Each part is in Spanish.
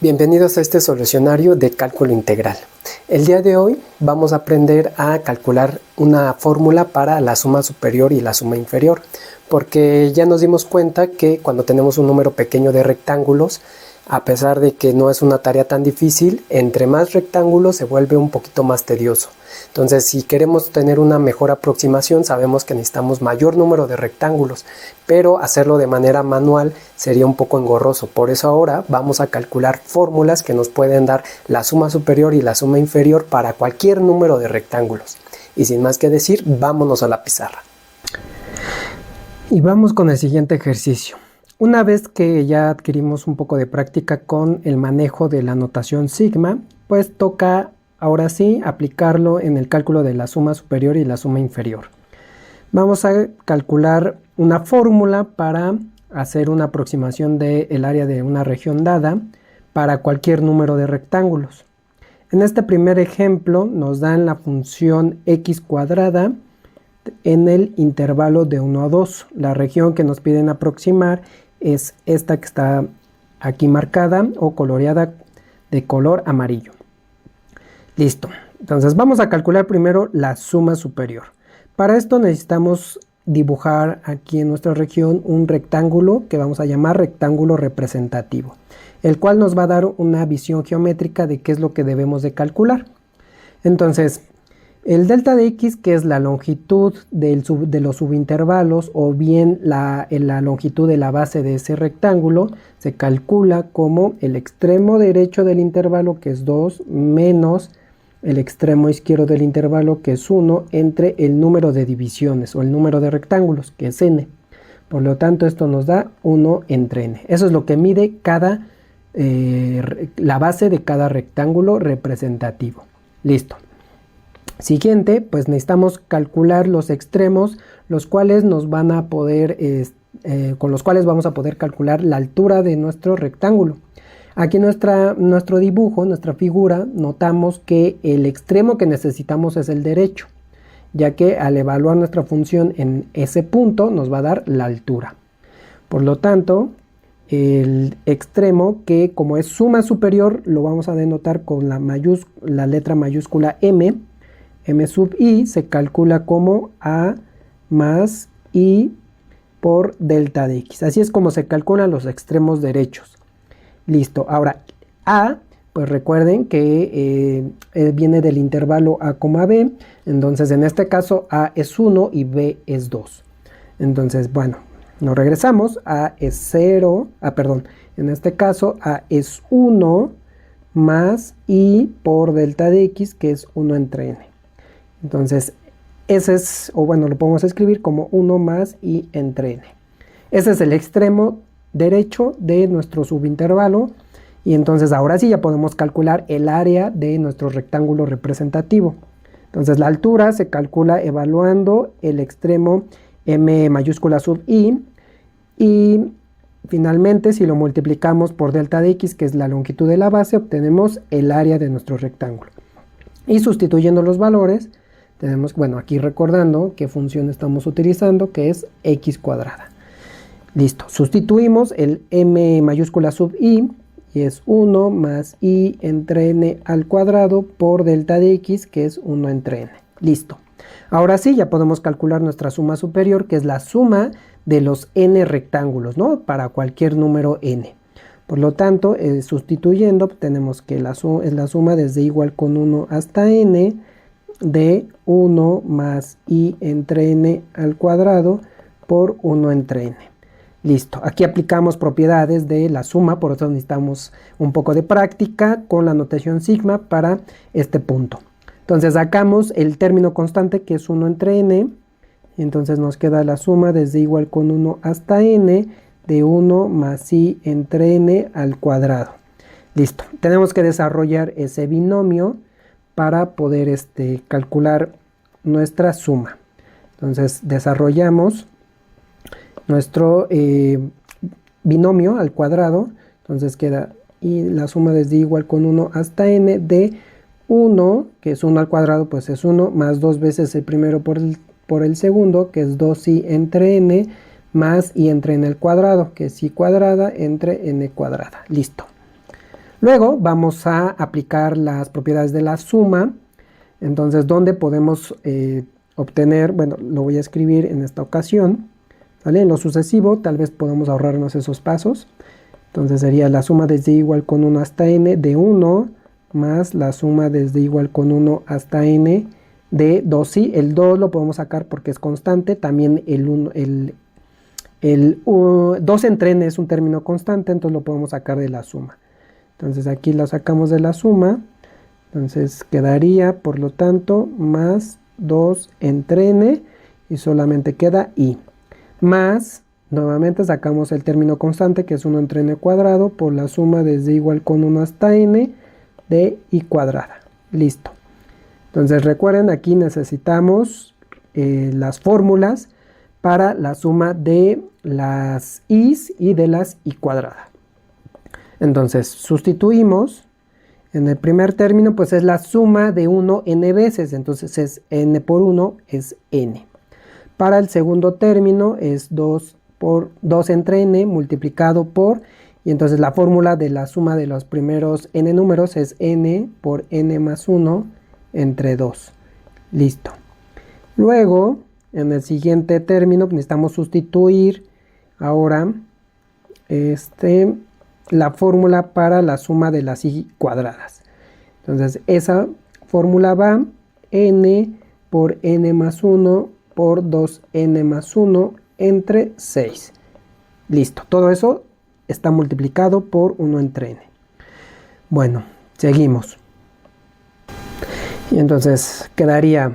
Bienvenidos a este solucionario de cálculo integral. El día de hoy vamos a aprender a calcular una fórmula para la suma superior y la suma inferior, porque ya nos dimos cuenta que cuando tenemos un número pequeño de rectángulos, a pesar de que no es una tarea tan difícil, entre más rectángulos se vuelve un poquito más tedioso. Entonces, si queremos tener una mejor aproximación, sabemos que necesitamos mayor número de rectángulos, pero hacerlo de manera manual sería un poco engorroso. Por eso ahora vamos a calcular fórmulas que nos pueden dar la suma superior y la suma inferior para cualquier número de rectángulos. Y sin más que decir, vámonos a la pizarra. Y vamos con el siguiente ejercicio. Una vez que ya adquirimos un poco de práctica con el manejo de la notación sigma, pues toca ahora sí aplicarlo en el cálculo de la suma superior y la suma inferior. Vamos a calcular una fórmula para hacer una aproximación del área de una región dada para cualquier número de rectángulos. En este primer ejemplo nos dan la función x cuadrada en el intervalo de 1 a 2. La región que nos piden aproximar es esta que está aquí marcada o coloreada de color amarillo. Listo. Entonces vamos a calcular primero la suma superior. Para esto necesitamos dibujar aquí en nuestra región un rectángulo que vamos a llamar rectángulo representativo, el cual nos va a dar una visión geométrica de qué es lo que debemos de calcular. Entonces, el delta de x, que es la longitud de los subintervalos o bien la longitud de la base de ese rectángulo, se calcula como el extremo derecho del intervalo, que es 2, menos el extremo izquierdo del intervalo, que es 1, entre el número de divisiones o el número de rectángulos, que es n. Por lo tanto, esto nos da 1 entre n. Eso es lo que mide la base de cada rectángulo representativo. Listo. Siguiente, pues necesitamos calcular los extremos, los cuales nos van a poder, con los cuales vamos a poder calcular la altura de nuestro rectángulo. Aquí nuestro dibujo, nuestra figura, notamos que el extremo que necesitamos es el derecho, ya que al evaluar nuestra función en ese punto nos va a dar la altura. Por lo tanto, el extremo, que como es suma superior, lo vamos a denotar con la letra mayúscula m sub i, se calcula como a más i por delta de x. Así es como se calculan los extremos derechos. Listo. Ahora, a, pues recuerden que viene del intervalo a, b. Entonces, en este caso, a es 1 y b es 2. Entonces, bueno, nos regresamos. A es 0. En este caso, a es 1 más i por delta de x, que es 1 entre n. Entonces, ese es, o bueno, lo podemos escribir como 1 más i entre n. Ese es el extremo derecho de nuestro subintervalo. Y entonces ahora sí ya podemos calcular el área de nuestro rectángulo representativo. Entonces la altura se calcula evaluando el extremo m mayúscula sub i. Y finalmente, si lo multiplicamos por delta de x, que es la longitud de la base, obtenemos el área de nuestro rectángulo. Y sustituyendo los valores, tenemos, bueno, aquí recordando qué función estamos utilizando, que es x cuadrada. Listo. Sustituimos el m mayúscula sub i, y es 1 más i entre n al cuadrado por delta de x, que es 1 entre n. Listo. Ahora sí, ya podemos calcular nuestra suma superior, que es la suma de los n rectángulos, ¿no? Para cualquier número n. Por lo tanto, sustituyendo, tenemos que es la suma desde igual con 1 hasta n, de 1 más i entre n al cuadrado por 1 entre n. Listo, aquí aplicamos propiedades de la suma, por eso necesitamos un poco de práctica con la notación sigma para este punto. Entonces sacamos el término constante, que es 1 entre n, entonces nos queda la suma desde igual con 1 hasta n de 1 más i entre n al cuadrado. Listo, tenemos que desarrollar ese binomio para poder calcular nuestra suma. Entonces desarrollamos nuestro binomio al cuadrado. Entonces queda y la suma desde igual con 1 hasta n de 1, que es 1 al cuadrado, pues es 1, más 2 veces el primero por el segundo, que es 2i entre n, más i entre n al cuadrado, que es i cuadrada entre n cuadrada. Listo. Luego vamos a aplicar las propiedades de la suma. Entonces, ¿dónde podemos obtener? Bueno, lo voy a escribir en esta ocasión, ¿vale? En lo sucesivo, tal vez podamos ahorrarnos esos pasos. Entonces sería la suma desde igual con 1 hasta n de 1 más la suma desde igual con 1 hasta n de 2. Sí, el 2 lo podemos sacar porque es constante. También el 2 entre n es un término constante, entonces lo podemos sacar de la suma. Entonces aquí lo sacamos de la suma. Entonces quedaría, por lo tanto, más 2 entre n y solamente queda i. Más, nuevamente sacamos el término constante que es 1 entre n cuadrado por la suma desde igual con 1 hasta n de i cuadrada. Listo. Entonces recuerden, aquí necesitamos las fórmulas para la suma de las i's y de las i cuadrada. Entonces sustituimos. En el primer término pues es la suma de 1 n veces, entonces es n por 1 es n. Para el segundo término es 2 entre n multiplicado por, y entonces la fórmula de la suma de los primeros n números es n por n más 1 entre 2. Listo. Luego, en el siguiente término necesitamos sustituir ahora la fórmula para la suma de las i cuadradas. Entonces esa fórmula va n por n más 1 por 2n más 1 entre 6. Listo, todo eso está multiplicado por 1 entre n. Bueno, seguimos. Y entonces quedaría,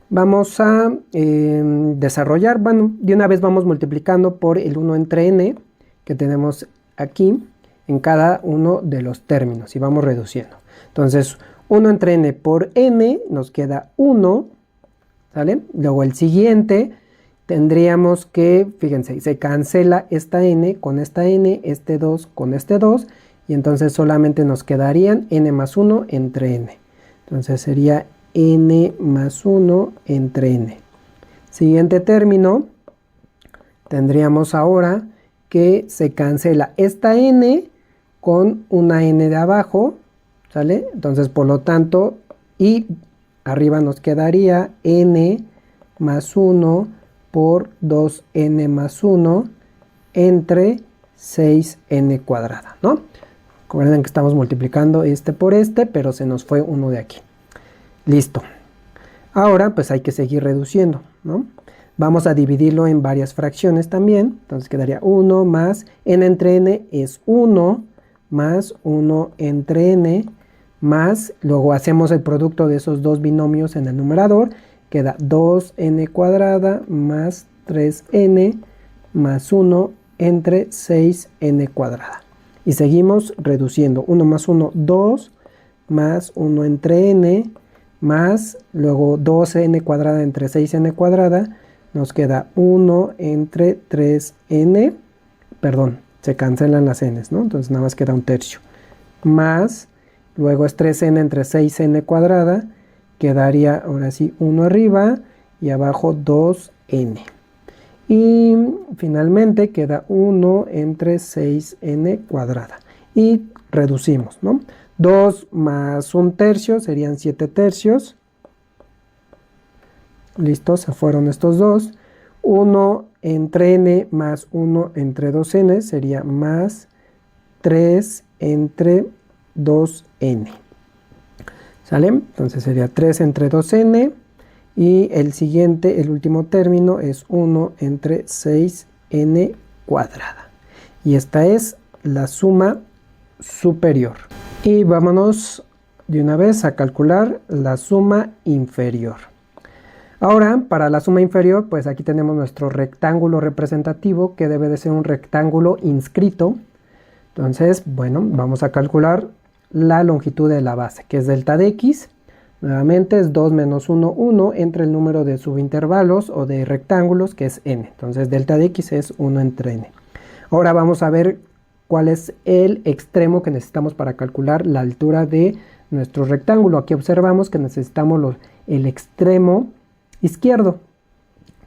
vamos a desarrollar, bueno, de una vez vamos multiplicando por el 1 entre n que tenemos aquí en cada uno de los términos y vamos reduciendo. Entonces 1 entre n por n nos queda 1, ¿sale? Luego el siguiente tendríamos que, fíjense, se cancela esta n con esta n, este 2 con este 2, y entonces solamente nos quedarían n más 1 entre n. Entonces sería n más 1 entre n. Siguiente término, tendríamos ahora que se cancela esta n con una n de abajo, ¿sale? Entonces, por lo tanto, y arriba nos quedaría n más 1 por 2n más 1 entre 6n cuadrada, ¿no? Recuerden que estamos multiplicando este por este, pero se nos fue uno de aquí. Listo. Ahora, pues hay que seguir reduciendo, ¿no? Vamos a dividirlo en varias fracciones también. Entonces quedaría 1 más n entre n es 1 más 1 entre n más, luego hacemos el producto de esos dos binomios en el numerador, queda 2n cuadrada más 3n más 1 entre 6n cuadrada. Y seguimos reduciendo. 1 más 1, 2, más 1 entre n, más luego 2n cuadrada entre 6n cuadrada, nos queda 1 entre 3n, perdón, se cancelan las n's, ¿no? Entonces nada más queda un tercio. Más, luego es 3n entre 6n cuadrada, quedaría ahora sí 1 arriba y abajo 2n. Y finalmente queda 1 entre 6n cuadrada. Y reducimos, ¿no? 2 más 1 tercio serían 7 tercios. Listo, se fueron estos dos. 1 entre n más 1 entre 2n sería más 3 entre 2n. ¿Sale? Entonces sería 3 entre 2n. Y el siguiente, el último término es 1 entre 6n cuadrada. Y esta es la suma superior. Y vámonos de una vez a calcular la suma inferior. Ahora, para la suma inferior, pues aquí tenemos nuestro rectángulo representativo, que debe de ser un rectángulo inscrito. Entonces, bueno, vamos a calcular la longitud de la base, que es delta de x. Nuevamente es 2 menos 1, 1 entre el número de subintervalos o de rectángulos, que es n. Entonces delta de x es 1 entre n. Ahora vamos a ver cuál es el extremo que necesitamos para calcular la altura de nuestro rectángulo. Aquí observamos que necesitamos el extremo izquierdo.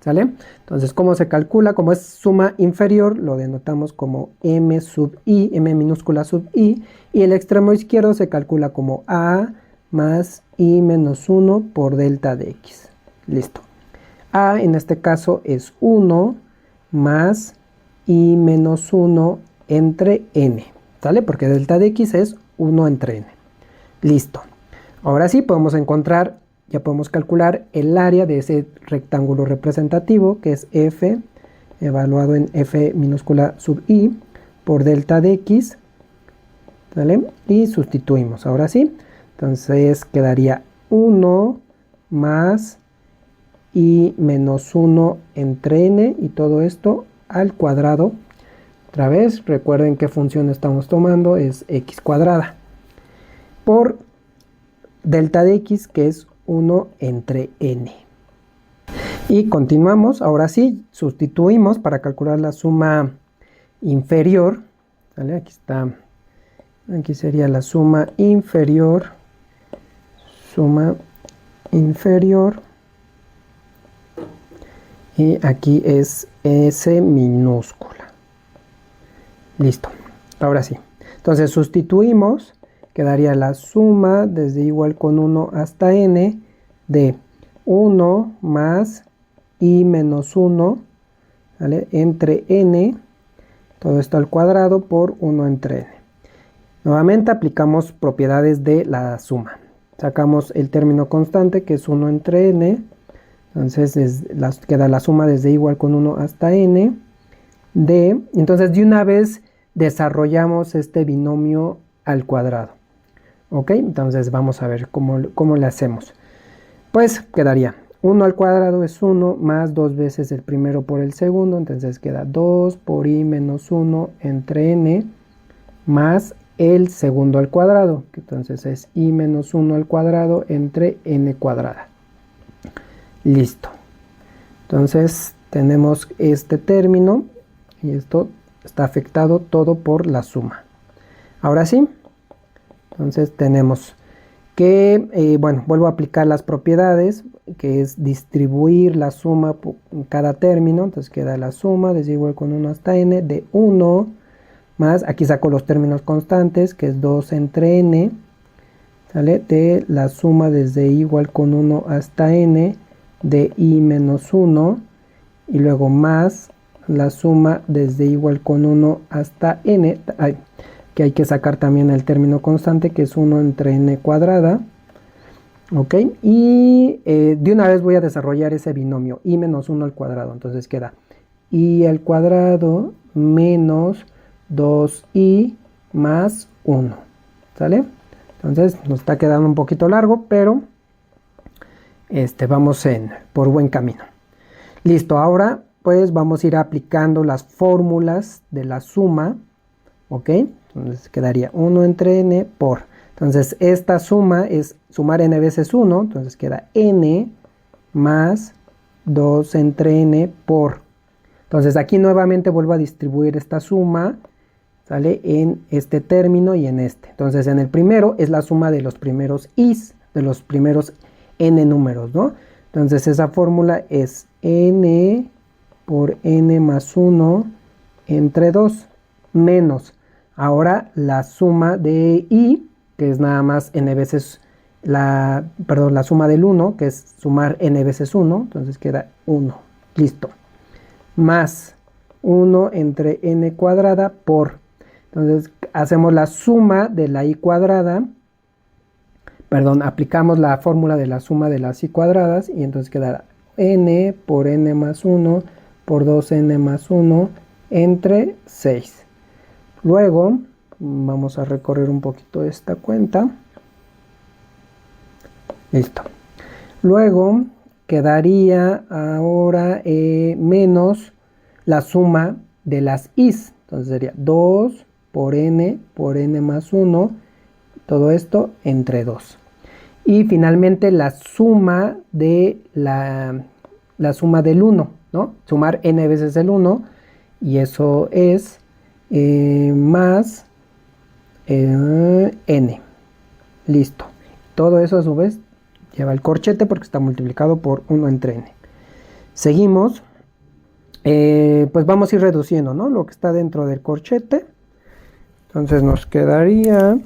¿Sale? Entonces, ¿cómo se calcula? Como es suma inferior, lo denotamos como m sub i, m minúscula sub i, y el extremo izquierdo se calcula como a más i menos 1 por delta de x. Listo. A en este caso es 1 más i menos 1 entre n, ¿sale? Porque delta de x es 1 entre n. Listo. Ahora sí podemos encontrar, ya podemos calcular el área de ese rectángulo representativo, que es f, evaluado en f minúscula sub i, por delta de x, ¿sale? Y sustituimos, ahora sí. Entonces quedaría 1 más i menos 1 entre n, y todo esto al cuadrado. Otra vez, recuerden qué función estamos tomando, es x cuadrada, por delta de x, que es 1 entre n. Y continuamos, ahora sí, sustituimos para calcular la suma inferior, ¿vale? Aquí está, aquí sería la suma inferior, y aquí es S minúscula. Listo, ahora sí. Entonces sustituimos, quedaría la suma desde igual con 1 hasta n de 1 más i menos 1, ¿vale? Entre n, todo esto al cuadrado por 1 entre n. Nuevamente aplicamos propiedades de la suma. Sacamos el término constante, que es 1 entre n. Entonces queda la suma desde igual con 1 hasta n de... Entonces de una vez desarrollamos este binomio al cuadrado. ¿Ok? Entonces vamos a ver cómo le hacemos. Pues quedaría 1 al cuadrado es 1 más 2 veces el primero por el segundo. Entonces queda 2 por i menos 1 entre n más el segundo al cuadrado, que entonces es i menos 1 al cuadrado entre n cuadrada. Listo. Entonces tenemos este término y esto está afectado todo por la suma. Ahora sí, entonces tenemos que, bueno, vuelvo a aplicar las propiedades, que es distribuir la suma por cada término. Entonces queda la suma desde igual con 1 hasta n de 1 más, aquí saco los términos constantes, que es 2 entre n, ¿sale? De la suma desde igual con 1 hasta n de i menos 1, y luego más la suma desde igual con 1 hasta n, que hay que sacar también el término constante, que es 1 entre n cuadrada. Ok, y de una vez voy a desarrollar ese binomio, i menos 1 al cuadrado. Entonces queda i al cuadrado menos 2i más 1, ¿sale? Entonces nos está quedando un poquito largo, pero vamos por buen camino. Listo, ahora pues vamos a ir aplicando las fórmulas de la suma, ¿ok? Entonces quedaría 1 entre n por... Entonces esta suma es sumar n veces 1, entonces queda n más 2 entre n por... Entonces aquí nuevamente vuelvo a distribuir esta suma, ¿sale? En este término y en este. Entonces en el primero es la suma de los primeros i's, de los primeros n números, ¿no? Entonces esa fórmula es n por n más 1 entre 2 menos, ahora la suma de i, que es nada más n veces la suma del 1, que es sumar n veces 1, entonces queda 1, listo, más 1 entre n cuadrada por, entonces hacemos la suma de la i cuadrada, aplicamos la fórmula de la suma de las i cuadradas, y entonces quedará n por n más 1 por 2n más 1 entre 6. Luego vamos a recorrer un poquito esta cuenta. Listo. Luego quedaría ahora menos la suma de las i's. Entonces sería 2 por n más 1, todo esto entre 2. Y finalmente la suma de la suma del 1, ¿no? Sumar n veces el 1, y eso es más n. Listo. Todo eso a su vez lleva el corchete porque está multiplicado por 1 entre n. Seguimos, pues vamos a ir reduciendo, ¿no? Lo que está dentro del corchete. Entonces nos quedaría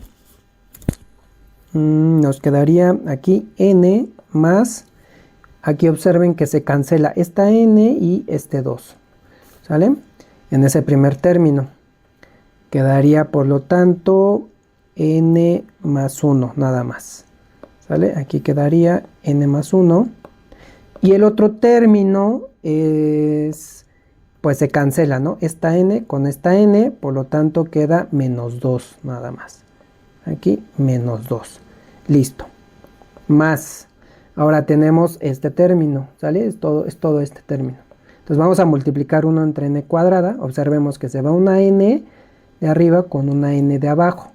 aquí n más, aquí observen que se cancela esta n y este 2, ¿sale? En ese primer término. Quedaría, por lo tanto, n más 1, nada más. ¿Sale? Aquí quedaría n más 1. Y el otro término es, pues se cancela, ¿no? Esta n con esta n, por lo tanto queda menos 2, nada más. Aquí, menos 2. Listo. Más. Ahora tenemos este término, ¿sale? Es todo este término. Entonces vamos a multiplicar 1 entre n cuadrada. Observemos que se va una n de arriba con una n de abajo.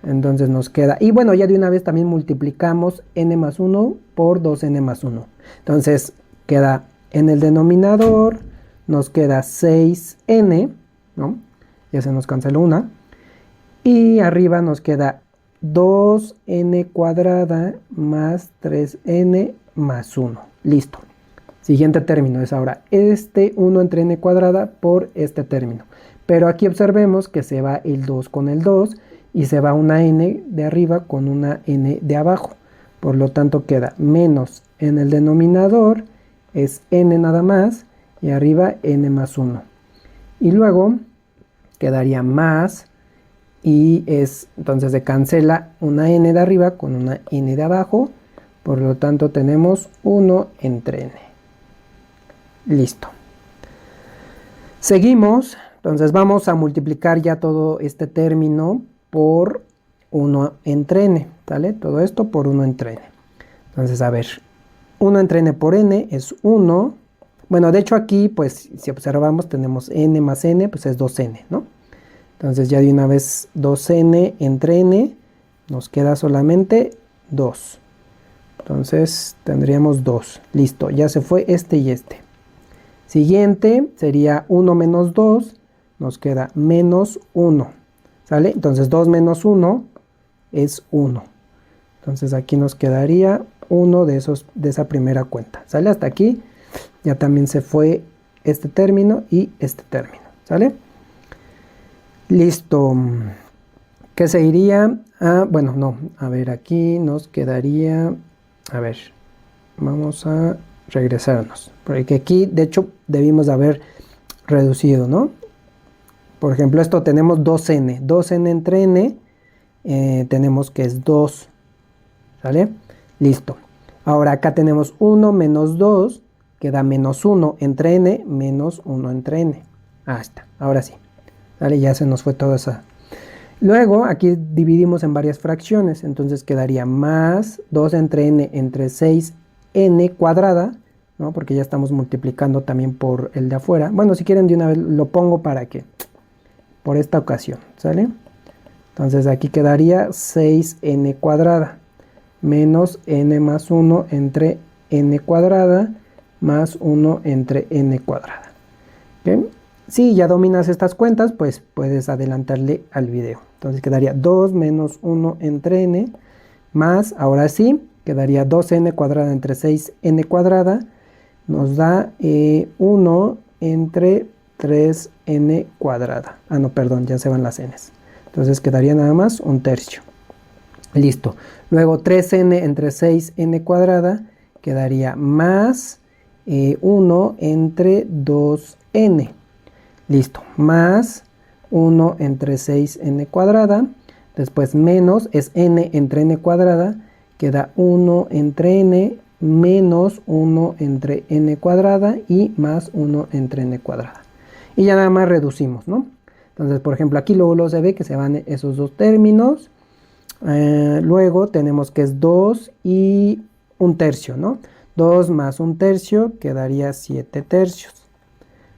Entonces nos queda, y bueno, ya de una vez también multiplicamos n más 1 por 2n más 1. Entonces queda en el denominador, nos queda 6n, ¿no? Ya se nos canceló una. Y arriba nos queda 2n cuadrada más 3n más 1. Listo. Siguiente término es ahora este 1 entre n cuadrada por este término. Pero aquí observemos que se va el 2 con el 2 y se va una n de arriba con una n de abajo. Por lo tanto queda menos en el denominador, es n nada más, y arriba n más 1. Y luego quedaría más, y entonces se cancela una n de arriba con una n de abajo. Por lo tanto tenemos 1 entre n. Listo. Seguimos. Entonces vamos a multiplicar ya todo este término por 1 entre n, ¿vale? Todo esto por 1 entre n. Entonces, a ver, 1 entre n por n es 1. Bueno, de hecho aquí, pues, si observamos, tenemos n más n, pues es 2n, ¿no? Entonces ya de una vez 2n entre n, nos queda solamente 2. Entonces tendríamos 2. Listo, ya se fue este y este. Siguiente sería 1 menos 2. Nos queda menos 1, ¿sale? Entonces 2 menos 1 es 1. Entonces aquí nos quedaría 1 de esa primera cuenta, ¿sale? Hasta aquí ya también se fue este término y este término, ¿sale? Listo. ¿Qué seguiría? Bueno, no. A ver, aquí nos quedaría... A ver, vamos a regresarnos. Porque aquí, de hecho, debimos haber reducido, ¿no? Por ejemplo, esto tenemos 2n. 2n entre n tenemos que es 2. ¿Sale? Listo. Ahora acá tenemos 1 menos 2. Queda menos 1 entre n menos 1 entre n. Ah, está. Ahora sí. ¿Sale? Ya se nos fue toda esa. Luego aquí dividimos en varias fracciones. Entonces quedaría más 2 entre n entre 6n cuadrada, ¿no? Porque ya estamos multiplicando también por el de afuera. Bueno, si quieren de una vez lo pongo para que... por esta ocasión, ¿sale? Entonces aquí quedaría 6n cuadrada menos n más 1 entre n cuadrada más 1 entre n cuadrada. ¿Okay? Si ya dominas estas cuentas, pues puedes adelantarle al video. Entonces quedaría 2 menos 1 entre n más, ahora sí, quedaría 2n cuadrada entre 6n cuadrada. Nos da 1 entre 3n cuadrada. Ah, no, perdón, ya se van las n's. Entonces quedaría nada más un tercio. Listo. Luego 3n entre 6n cuadrada quedaría más 1 entre 2n. Listo. Más 1 entre 6n cuadrada. Después menos es n entre n cuadrada. Queda 1 entre n menos 1 entre n cuadrada y más 1 entre n cuadrada. Y ya nada más reducimos, ¿no? Entonces, por ejemplo, aquí luego se ve que se van esos dos términos. Luego tenemos que es 2 y un tercio, ¿no? 2 más un tercio quedaría 7 tercios.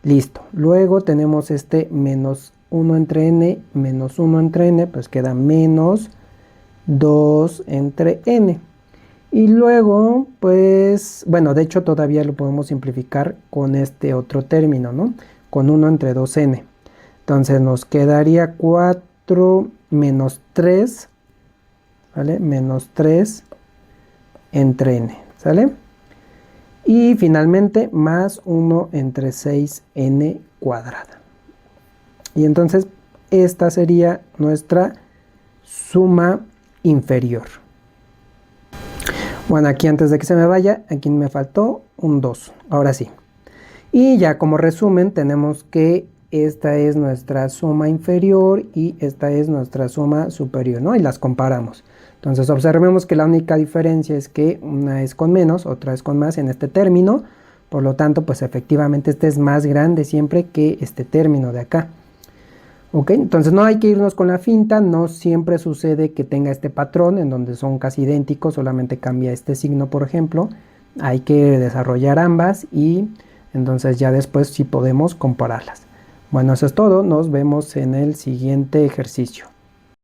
Listo. Luego tenemos este menos 1 entre n menos 1 entre n, pues queda menos 2 entre n. Y luego, pues, bueno, de hecho todavía lo podemos simplificar con este otro término, ¿no? Con 1 entre 2n. Entonces nos quedaría 4 menos 3, ¿vale? Menos 3 entre n, ¿sale? Y finalmente más 1 entre 6n cuadrada. Y entonces esta sería nuestra suma inferior. Bueno, aquí antes de que se me vaya, aquí me faltó un 2. Ahora sí. Y ya como resumen tenemos que esta es nuestra suma inferior y esta es nuestra suma superior, ¿no? Y las comparamos. Entonces observemos que la única diferencia es que una es con menos, otra es con más en este término. Por lo tanto, pues efectivamente este es más grande siempre que este término de acá. Ok, entonces no hay que irnos con la finta, no siempre sucede que tenga este patrón en donde son casi idénticos, solamente cambia este signo, por ejemplo. Hay que desarrollar ambas y entonces ya después sí podemos compararlas. Bueno, eso es todo, nos vemos en el siguiente ejercicio.